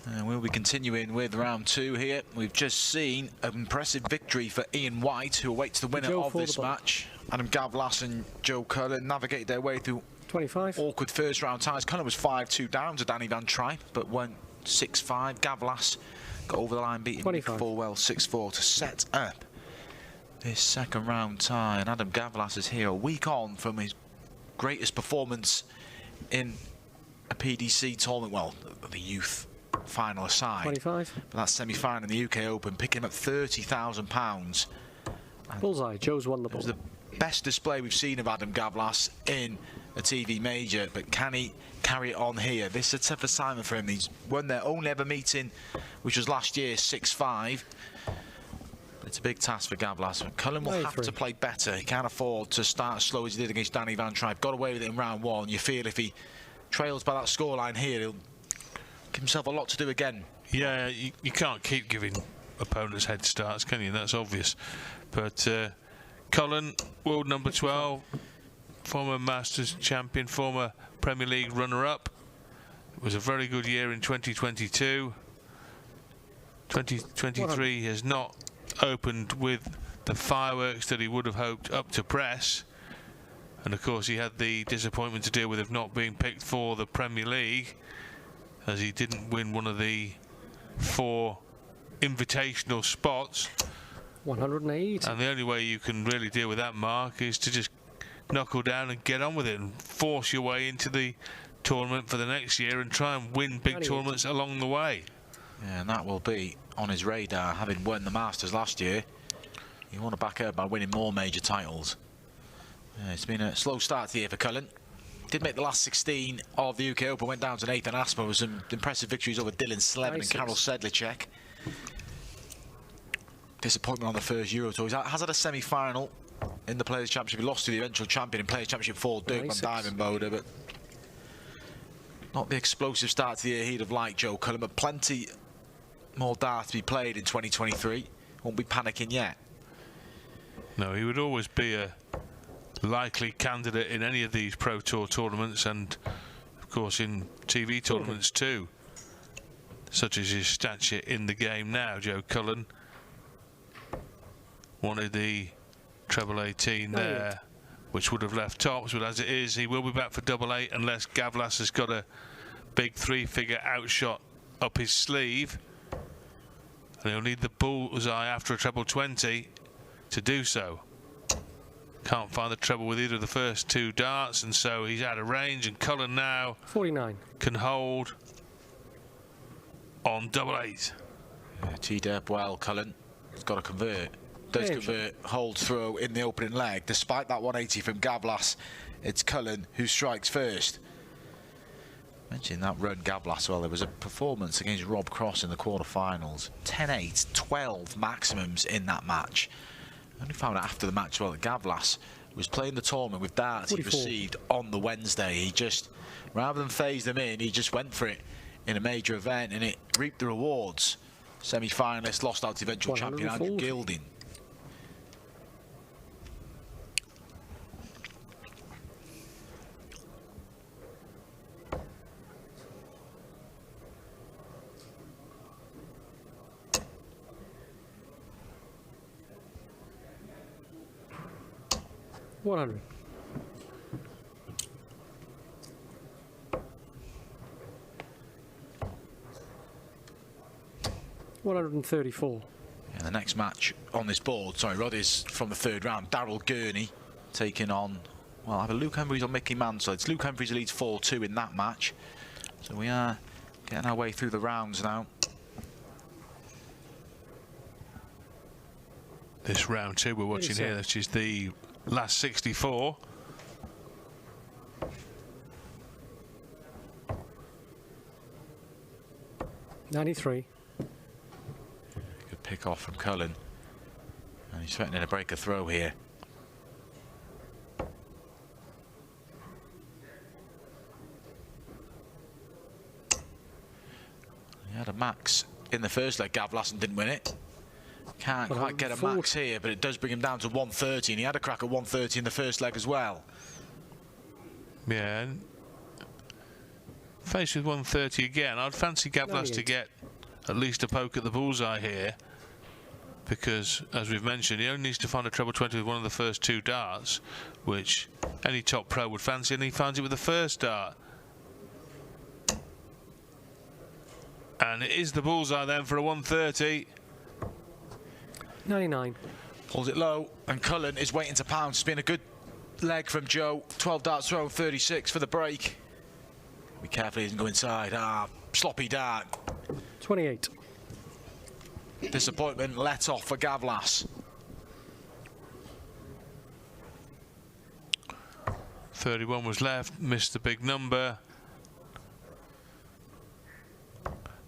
And we'll be continuing with round 2 here. We've just seen an impressive victory for Ian White, who awaits the winner of this match. Adam Gawlas and Joe Cullen navigated their way through 25 awkward first round ties. Cullen was 5-2 down to Danny Van Tripe, but went 6-5. Gawlas got over the line, beating Nick Fulwell 6-4 to set up this second round tie. And Adam Gawlas is here a week on from his greatest performance in a PDC tournament, well, the youth final aside. 25. But that semi-final in the UK Open, picking up £30,000. Bullseye. Joe's won the ball. It was the best display we've seen of Adam Gawlas in a TV major, but can he carry it on here? This is a tough assignment for him. He's won their only ever meeting, which was last year, 6-5. It's a big task for Gawlas. Cullen will have to play better. He can't afford to start as slow as he did against Danny Van Tripe. Got away with it in round 1. You feel if he trails by that scoreline here, he'll give himself a lot to do again. Yeah, you can't keep giving opponents head starts, can you? That's obvious. But Cullen, world number 12, former Masters champion, former Premier League runner-up. It was a very good year in 2022. 2023 has not opened with the fireworks that he would have hoped up to press. And of course he had the disappointment to deal with of not being picked for the Premier League, as he didn't win one of the 4 invitational spots. 108. And the only way you can really deal with that, Mark, is to just knuckle down and get on with it and force your way into the tournament for the next year and try and win big tournaments along the way. Yeah, and that will be on his radar, having won the Masters last year. You want to back up by winning more major titles. Yeah, it's been a slow start to the year for Cullen. Did make the last 16 of the UK Open, went down to an 8th in Aspen with some impressive victories over Dylan Slevin and Karol Sedlicek. Disappointment on the first Euro Tour. He has had a semi-final in the Players' Championship. He lost to the eventual champion in Players' Championship 4, Dirk van Dijvenbode, but not the explosive start to the year he'd have liked, Joe Cullen, but plenty more darts to be played in 2023. Won't be panicking yet. No, he would always be a likely candidate in any of these Pro Tour tournaments, and of course in TV tournaments too, such as his stature in the game now. Joe Cullen wanted the treble 18 there, which would have left tops, but as it is, he will be back for double 8 unless Gawlas has got a big 3-figure outshot up his sleeve, and he'll need the bullseye after a treble 20 to do so. Can't find the treble with either of the first 2 darts, and so he's out of range, and Cullen now 49 can hold on double 8. Yeah, teed up well, Cullen. He's got to convert. Does convert, holds through in the opening leg. Despite that 180 from Gawlas, it's Cullen who strikes first. Mentioning that run, Gawlas, well, there was a performance against Rob Cross in the quarterfinals. 10-8, 12 maximums in that match. I only found out after the match, well, that Gawlas was playing the tournament with darts he received on the Wednesday. He just, rather than phase them in, he just went for it in a major event, and it reaped the rewards. Semi-finalist, lost out to eventual champion Andrew Gilding. $100. $134. Yeah, the next match on this board, sorry, Rod, is from the 3rd round. Daryl Gurney taking on, well, either Luke Humphreys or Mickey Mansell. It's Luke Humphreys who leads 4-2 in that match. So we are getting our way through the rounds now. This round 2 we're watching here, which is the last 64. $93. Good pick off from Cullen. And he's threatening a break a throw here. He had a max in the first leg, Gawlas, and didn't win it. Can't quite get a max here, but it does bring him down to 130, and he had a crack at 130 in the first leg as well. Yeah, Faced with 130 again, I'd fancy Gawlas to 98. get at least a poke at the bullseye here, because, as we've mentioned, he only needs to find a treble 20 with one of the first 2 darts, which any top pro would fancy, and he finds it with the first dart. And it is the bullseye then for a 130. 99. Pulls it low, and Cullen is waiting to pounce. It's been a good leg from Joe. 12 darts thrown, 36 for the break. Be careful he doesn't go inside. Sloppy dart. 28. Disappointment let off for Gawlas. 31 was left, missed the big number.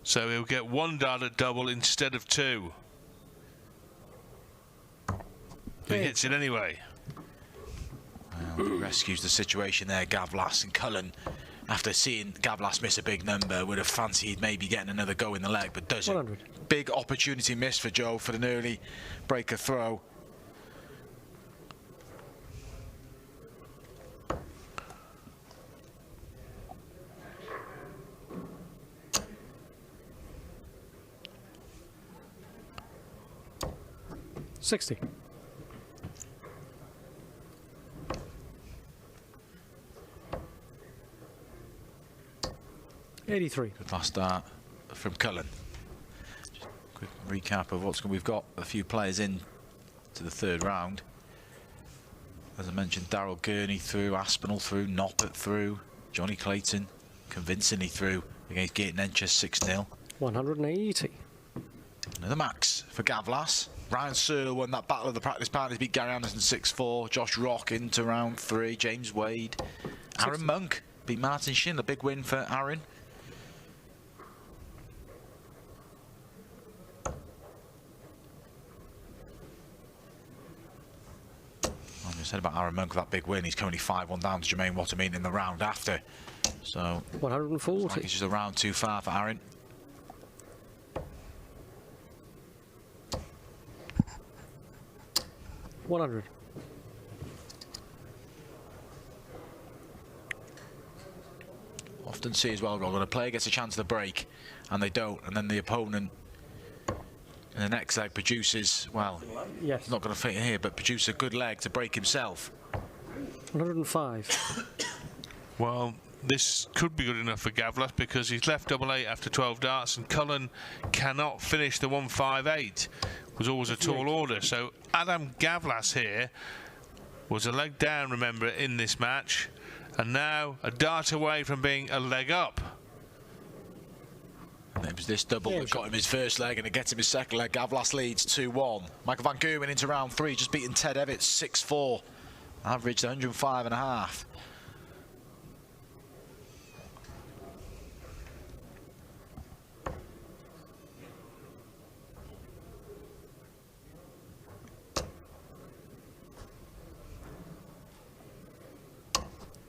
So he'll get 1 dart at double instead of 2. He hits it anyway. Well, rescues the situation there, Gawlas, and Cullen, after seeing Gawlas miss a big number, would have fancied maybe getting another go in the leg, but doesn't. 100. Big opportunity missed for Joe for an early breaker throw. $60. $83. Good last start from Cullen. Just a quick recap of what's going. We've got a few players in to the 3rd round. As I mentioned, Darryl Gurney through, Aspinall through, Noppert through, Johnny Clayton convincingly through against Gaten Enches 6-0. 180. Another max for Gawlas. Ryan Searle won that battle of the practice partners, beat Gary Anderson 6-4. Josh Rock into round 3. James Wade. Aaron Monk beat Martin Schindler. Big win for Aaron. I said about Aaron Monk, that big win. He's currently 5-1 down to Jermaine Watermean in the round after. So 140. like it's just a round too far for Aaron. $100. Often see as well, when a player gets a chance to break and they don't, and then the opponent in the next leg produces, well, Yes. he's not going to fit here, but produce a good leg to break himself. 105. Well, this could be good enough for Gawlas, because he's left double 8 after 12 darts, and Cullen cannot finish the 158. Was always a tall order. So Adam Gawlas here was a leg down, remember, in this match, and now a dart away from being a leg up. And it was this double that got him his first leg, and it gets him his second leg. Gawlas leads 2-1. Michael Van Gerwen into round 3, just beating Ted Evitts 6-4. Averaged 105.5.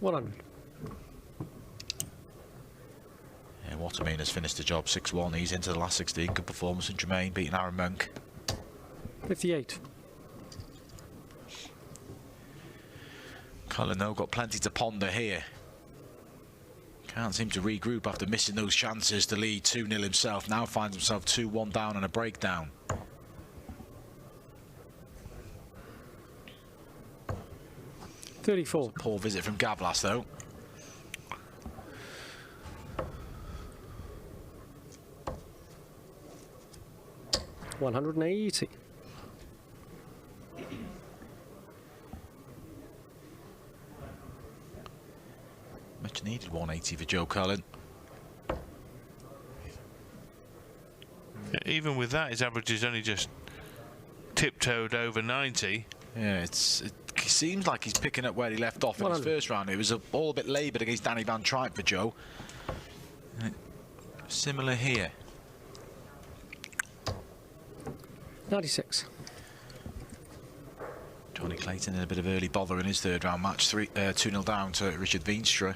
$100. Yeah, Watermean has finished the job 6-1. He's into the last 16. Good performance from Jermaine, beating Aaron Monk. 58. Cullen, though, got plenty to ponder here. Can't seem to regroup after missing those chances to lead 2-0 himself. Now finds himself 2-1 down and a breakdown. $34. Poor visit from Gawlas, though. $180. Much needed 180 for Joe Cullen. Even with that, his average is only just tiptoed over 90. Yeah, it seems like he's picking up where he left off in his first round. It was all a bit laboured against Danny Van Tripe for Joe. Similar here. 96. Johnny Clayton in a bit of early bother in his 3rd round match, 2-0 down to Richard Veenstra.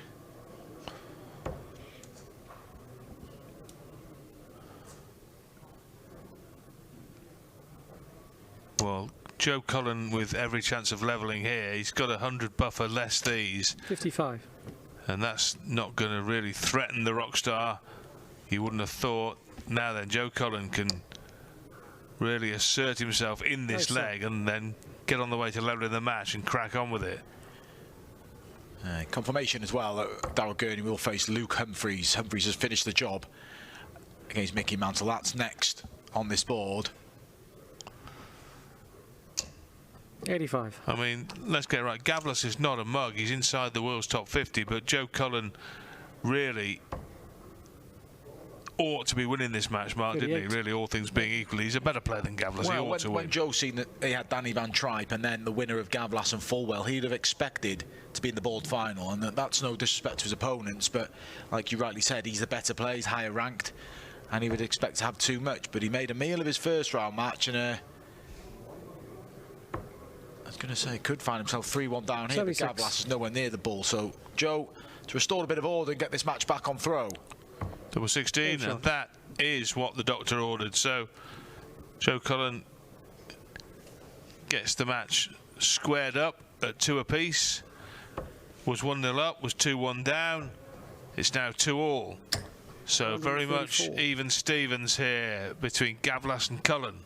Well, Joe Cullen with every chance of levelling here. He's got 100 buffer less these. 55. and that's not going to really threaten the rock star. You wouldn't have thought. Now then, Joe Cullen can really assert himself in this leg and then get on the way to leveling the match and crack on with it. Confirmation as well that Darrell Gurney will face Luke Humphries. Humphries has finished the job against Mickey Mantle. That's next on this board. 85. I mean, let's get it right. Gawlas is not a mug. He's inside the world's top 50, but Joe Cullen really ought to be winning this match, Mark, didn't he? Really, all things being equal, he's a better player than Gawlas. He ought to win. When Joe seen that he had Danny Van Tripe and then the winner of Gawlas and Fulwell, he'd have expected to be in the board final, and that's no disrespect to his opponents, but like you rightly said, he's the better player, he's higher ranked, and he would expect to have too much. But he made a meal of his first round match, and I was going to say, could find himself 3-1 down here, but Gawlas is nowhere near the ball. So Joe, to restore a bit of order and get this match back on throw. Double 16, and that is what the doctor ordered. So Joe Cullen gets the match squared up at 2 apiece. Was 1-0 up, was 2-1 down. It's now 2-all. So very much even Stevens here between Gawlas and Cullen.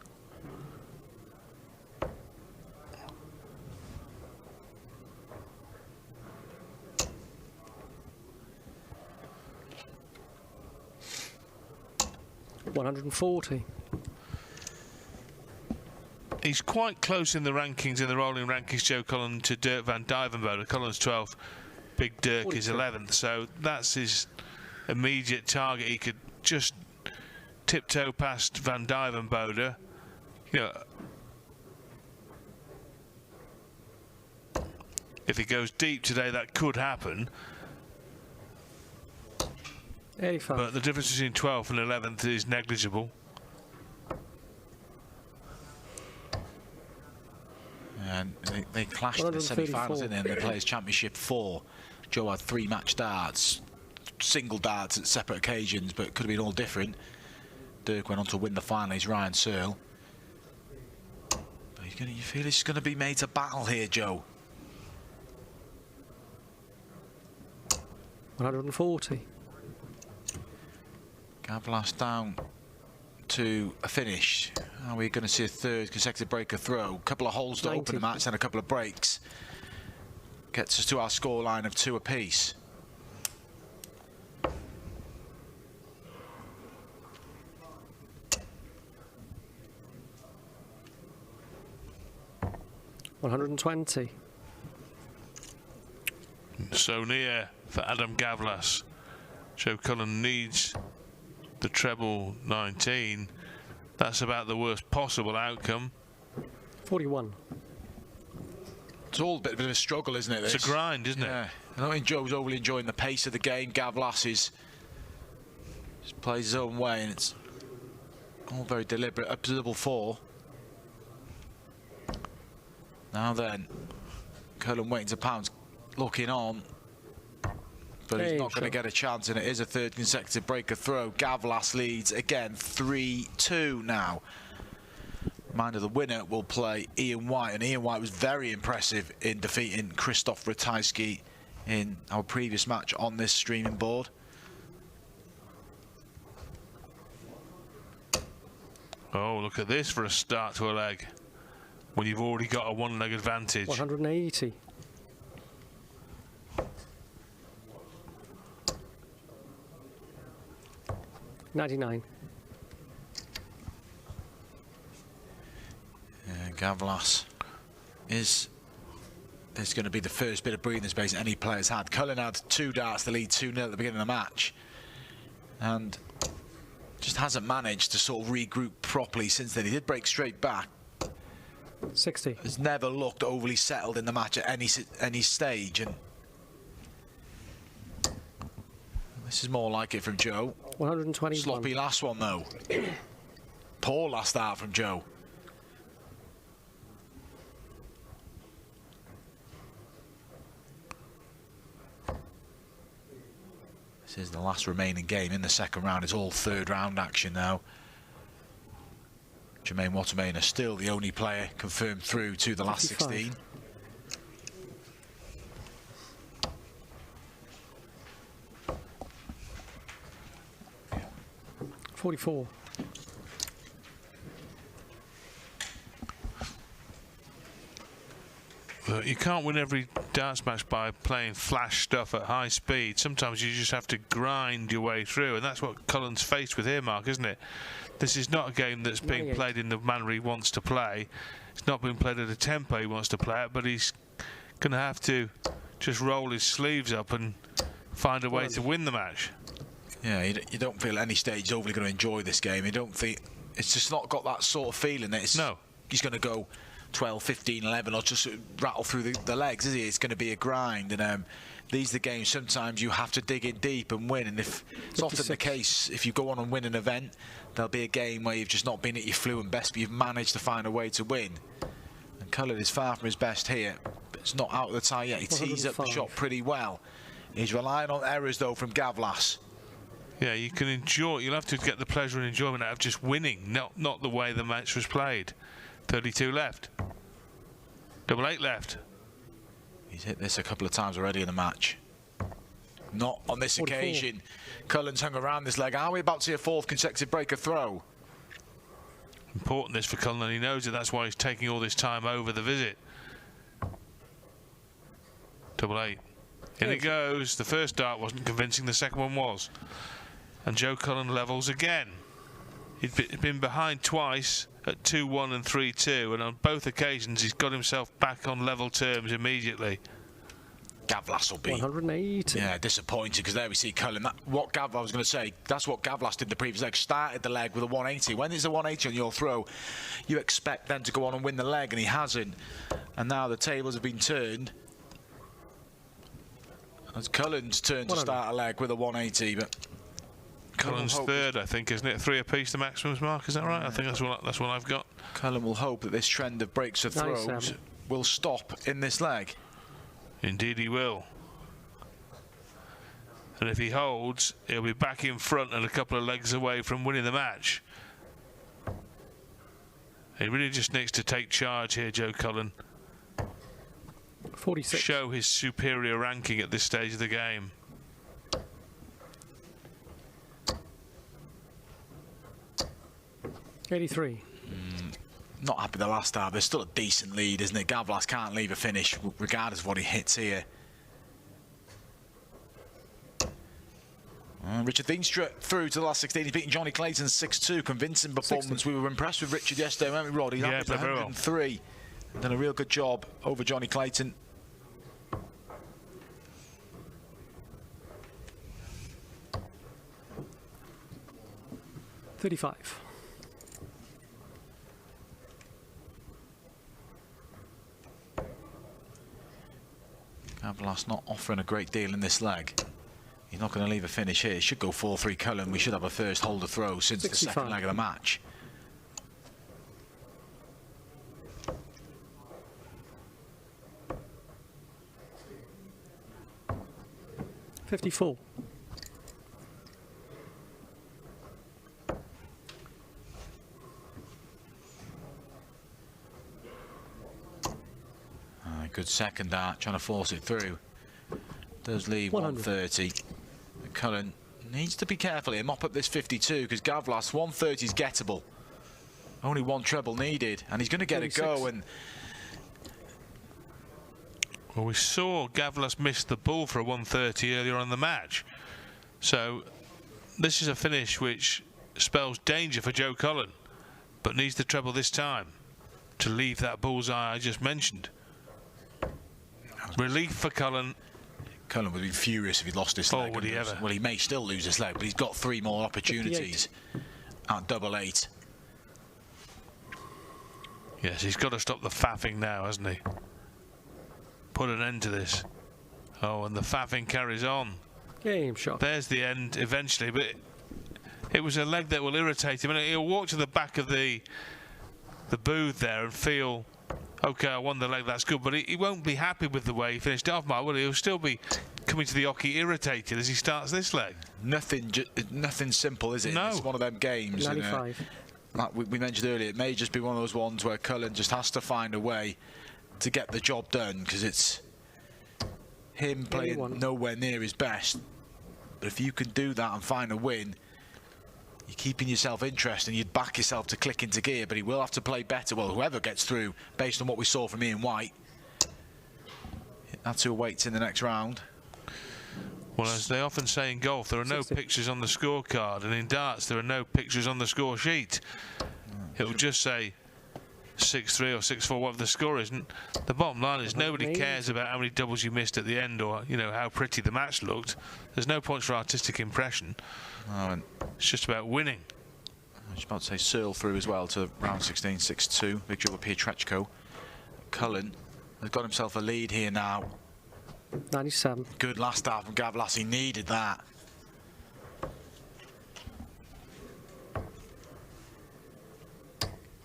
$140. He's quite close in the rankings, in the rolling rankings, Joe Cullen, to Dirk van Dijvenbode. Cullen's 12th, Big Dirk is 11th, so that's his immediate target. He could just tiptoe past van Dijvenbode. You know, if he goes deep today, that could happen. 85. But the difference between 12th and 11th is negligible. And they clashed in the semi-finals, didn't they? In the Players' Championship 4. Joe had 3 match darts, single darts at separate occasions, but it could have been all different. Dirk went on to win the final. He's Ryan Searle. But you feel it's going to be made to battle here, Joe. 140. Gawlas down to a finish. Are we going to see a third consecutive breaker throw? A couple of holes to open the match and a couple of breaks. Gets us to our scoreline of 2 apiece. $120. So near for Adam Gawlas. Joe Cullen needs the treble 19. That's about the worst possible outcome. 41. It's all a bit of a struggle, isn't it? This? It's a grind, isn't it? I don't think Joe's overly enjoying the pace of the game. Gawlas just plays his own way, and it's all very deliberate. Up to double 4. Now then, Cullen waiting to pounce, looking on. But he's not going to get a chance, and it is a third consecutive breaker throw. Gawlas leads again 3-2 now. Reminder, the winner will play Ian White, and Ian White was very impressive in defeating Krzysztof Ratajski in our previous match on this streaming board. Oh, look at this for a start to a leg, when you've already got a 1-leg advantage. 180. $99. Gawlas is going to be the first bit of breathing space any player's had. Cullen had 2 darts to lead 2-0 at the beginning of the match, and just hasn't managed to sort of regroup properly since then. He did break straight back. 60. Has never looked overly settled in the match at any stage, and this is more like it from Joe. 121. Sloppy last one though. Poor last start from Joe. This is the last remaining game in the second round. It's all third round action now. Jermaine Watermain is still the only player confirmed through to the last 16. 44. But you can't win every darts match by playing flash stuff at high speed. Sometimes you just have to grind your way through, and that's what Cullen's faced with here, Mark, isn't it? This is not a game that's being played in the manner he wants to play. It's not being played at a tempo he wants to play it, but he's going to have to just roll his sleeves up and find a way to win the match. Yeah, you don't feel at any stage he's overly going to enjoy this game. You don't think it's just not got that sort of feeling that he's going to go 12, 15, 11 or just rattle through the legs, is he? It's going to be a grind, and these are the games sometimes you have to dig in deep and win, and if it's often the case, if you go on and win an event, there'll be a game where you've just not been at your fluent best, but you've managed to find a way to win. And Cullen is far from his best here, but it's not out of the tie yet. He tees up the shot pretty well. He's relying on errors though from Gawlas. Yeah, you can enjoy. You'll have to get the pleasure and enjoyment out of just winning, not the way the match was played. 32 left. Double 8 left. He's hit this a couple of times already in the match. Not on this occasion. Cullen's hung around this leg. Are we about to see a fourth consecutive breaker throw? Important this for Cullen, and he knows it. That's why he's taking all this time over the visit. Double 8. In it goes. The first dart wasn't convincing, the second one was. And Joe Cullen levels again. He'd been behind twice at 2-1 and 3-2, and on both occasions he's got himself back on level terms immediately. Gawlas will be 180. Yeah, disappointed, because there we see Cullen. I was going to say, that's what Gawlas did the previous leg. Started the leg with a 180. When there's a 180 on your throw, you expect them to go on and win the leg, and he hasn't. And now the tables have been turned. It's Cullen's turn to start a leg with a 180, but Cullen's third, I think, isn't it? 3 apiece the maximums, Mark, is that right? I think that's what I've got. Cullen will hope that this trend of breaks for throws will stop in this leg. Indeed he will. And if he holds, he'll be back in front and a couple of legs away from winning the match. He really just needs to take charge here, Joe Cullen. 46. Show his superior ranking at this stage of the game. '83. Not happy the last half. There's still a decent lead, isn't it? Gawlas can't leave a finish regardless of what he hits here. Richard Deenstra through to the last 16. He's beating Johnny Clayton 6-2. Convincing performance. 60. We were impressed with Richard yesterday, weren't we, Rod? He's averaged 103. Done a real good job over Johnny Clayton. '35. Gawlas not offering a great deal in this leg. He's not going to leave a finish here. Should go 4-3 Cullen. We should have a first holder throw since 65. The second leg of the match. '54. Good second dart, trying to force it through. Does leave 130. Cullen needs to be careful here, mop up this 52, because Gawlas 130 is gettable. Only one treble needed, and he's going to get 36. a go. And well, we saw Gawlas miss the ball for a 130 earlier on in the match, so this is a finish which spells danger for Joe Cullen, but needs the treble this time to leave that bullseye I just mentioned. Relief for Cullen. Cullen would be furious if he lost this leg. Would he ever? Well, he may still lose this leg, but he's got 3 more opportunities at double 8. Yes, he's got to stop the faffing now, hasn't he? Put an end to this. Oh, and the faffing carries on. Game shot. There's the end eventually, but it was a leg that will irritate him, and he'll walk to the back of the booth there and feel, okay, I won the leg, that's good, but he won't be happy with the way he finished off, Mark, will he? He'll still be coming to the hockey irritated as he starts this leg. Nothing simple, is it? No. It's one of them games. 95. Like we mentioned earlier, it may just be one of those ones where Cullen just has to find a way to get the job done, because it's him playing nowhere near his best. But if you can do that and find a win, you're keeping yourself interested and you'd back yourself to click into gear, but he will have to play better. Well, whoever gets through, based on what we saw from Ian White. That's who awaits in the next round. Well, as they often say in golf, there are no pictures on the scorecard, and in darts, there are no pictures on the score sheet. It will just say 6-3 or 6-4, whatever the score is. And the bottom line is nobody cares about how many doubles you missed at the end, or how pretty the match looked. There's no points for artistic impression. Oh, it's just about winning. I was about to say Searle through as well to round 16, 6-2. Victor up here, Trechko. Cullen has got himself a lead here now. 97. Good last start from Gawlas. He needed that.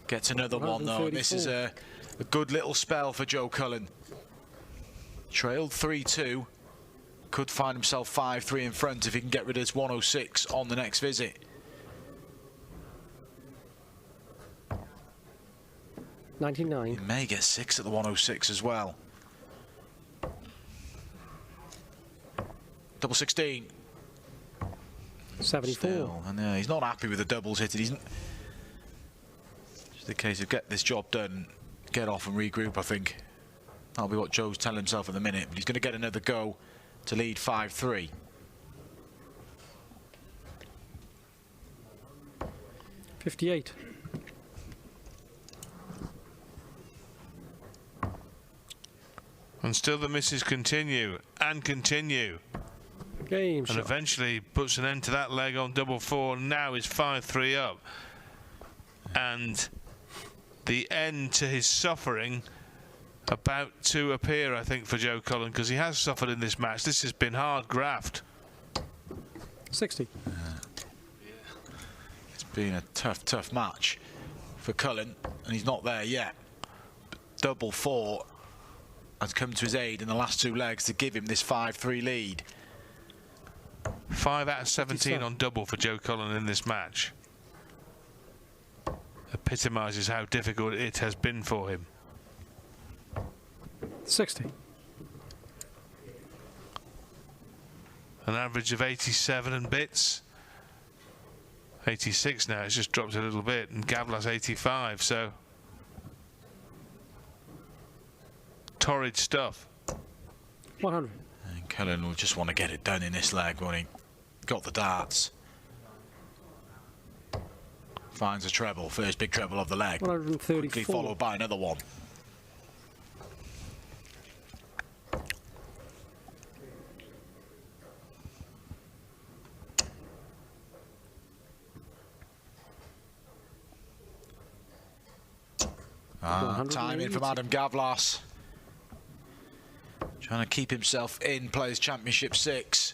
Gets another one though. This is a good little spell for Joe Cullen. Trailed 3-2. Could find himself 5-3 in front if he can get rid of this 106 on the next visit. He may get 6 at the 106 as well. Double 16. 74. Still, and he's not happy with the doubles hit. He's just a case of get this job done, get off and regroup, I think. That'll be what Joe's telling himself at the minute. But he's going to get another go to lead 5-3. $58. And still the misses continue and continue. Game and shot. Eventually puts an end to that leg on double 4. Now is 5-3 up. And the end to his suffering about to appear, I think, for Joe Cullen, because he has suffered in this match. This has been hard graft. 60. It's been a tough match for Cullen, and he's not there yet. But double 4 has come to his aid in the last 2 legs to give him this 5-3 lead. 5 out of 17 on double for Joe Cullen in this match. Epitomises how difficult it has been for him. 60. An average of 87 and bits. 86 now, it's just dropped a little bit, and Gawlas 85, so torrid stuff. 100. And Cullen will just want to get it done in this leg when he got the darts. Finds a treble, first big treble of the leg. 134. Quickly followed by another one. Time in from Adam Gawlas. Trying to keep himself in Players Championship 6.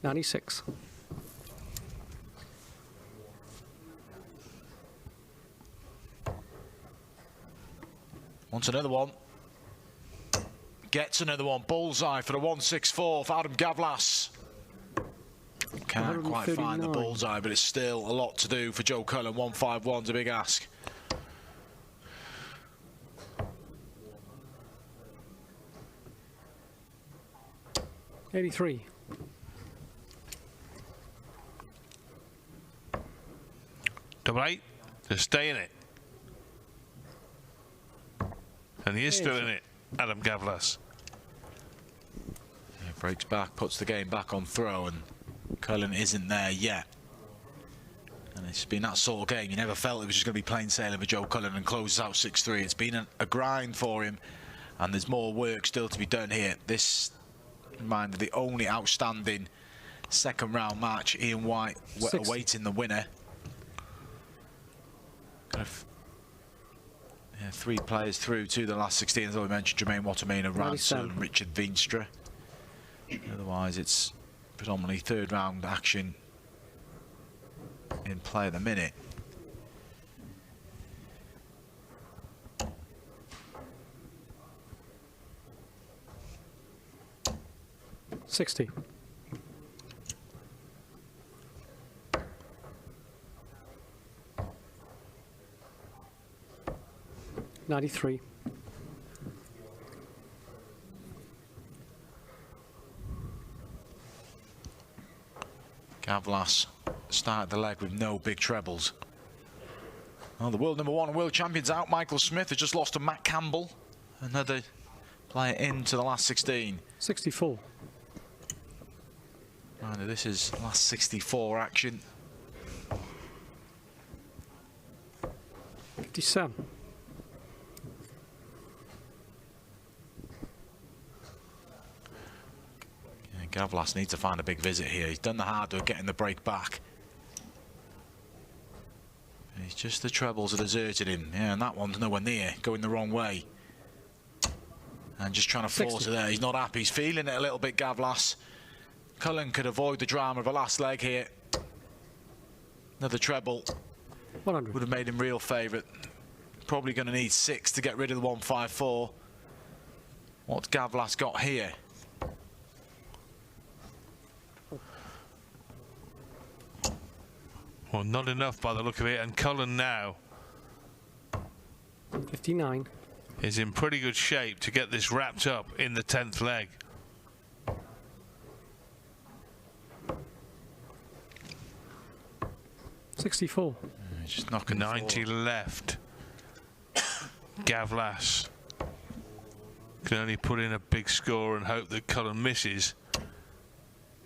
96. Wants another one. Gets another one. Bullseye for the 164 for Adam Gawlas. Can't quite find the bullseye, but it's still a lot to do for Joe Cullen. 151's a big ask. $83. Double 8, just stay in it. And he is still in it, Adam Gawlas. Yeah, breaks back, puts the game back on throw, and Cullen isn't there yet. And it's been that sort of game. You never felt it was just going to be plain sailing for Joe Cullen and closes out 6-3. It's been a grind for him, and there's more work still to be done here. This, mind, the only outstanding second round match. Ian White awaiting the winner. Kind of, yeah, 3 players through to the last 16, as I mentioned, Jermaine Watermain, Ransom, and Richard Veenstra. Otherwise, it's predominantly third round action in play at the minute. $60. $93. Gawlas started the leg with no big trebles. Well, the world #1 and world champions out. Michael Smith has just lost to Matt Campbell. Another player into the last 16. 64. Right, this is last 64 action. 57. Yeah, Gawlas needs to find a big visit here. He's done the hard work getting the break back. It's just the trebles that deserted him. Yeah, and that one's nowhere near, going the wrong way. And just trying to force 60. it there. He's not happy. He's feeling it a little bit, Gawlas. Cullen could avoid the drama of the last leg here. Another treble 100. would have made him real favourite. Probably going to need 6 to get rid of the 154. What's Gawlas got here? Well, not enough by the look of it, and Cullen now 59. is in pretty good shape to get this wrapped up in the 10th leg. He's just knocking 90 left. Gawlas can only put in a big score and hope that Cullen misses.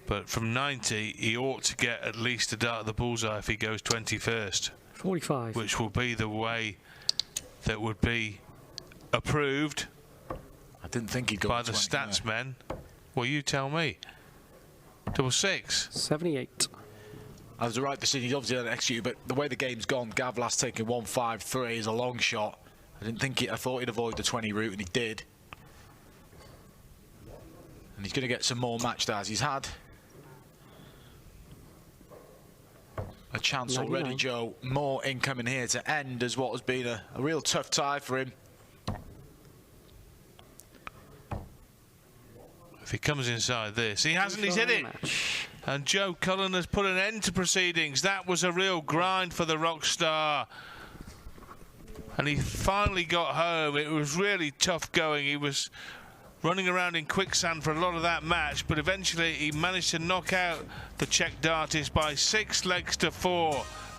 But from 90, he ought to get at least a dart at the bullseye if he goes 21st. 45. Which will be the way that would be approved I didn't think he'd go by to the 20, stats no. men. Well, you tell me. 66. 78. That was the right decision. He's obviously done it execute, but the way the game's gone, Gawlas taking 153 is a long shot. I thought he'd avoid the 20 route, and he did. And he's going to get some more match stars. He's had a chance 99. already, Joe. More incoming here to end as what has been a real tough tie for him. If he comes inside this, he hasn't, he's hit it. And Joe Cullen has put an end to proceedings. That was a real grind for the rock star. And he finally got home. It was really tough going. He was running around in quicksand for a lot of that match, but eventually he managed to knock out the Czech dartist by 6 legs to 4.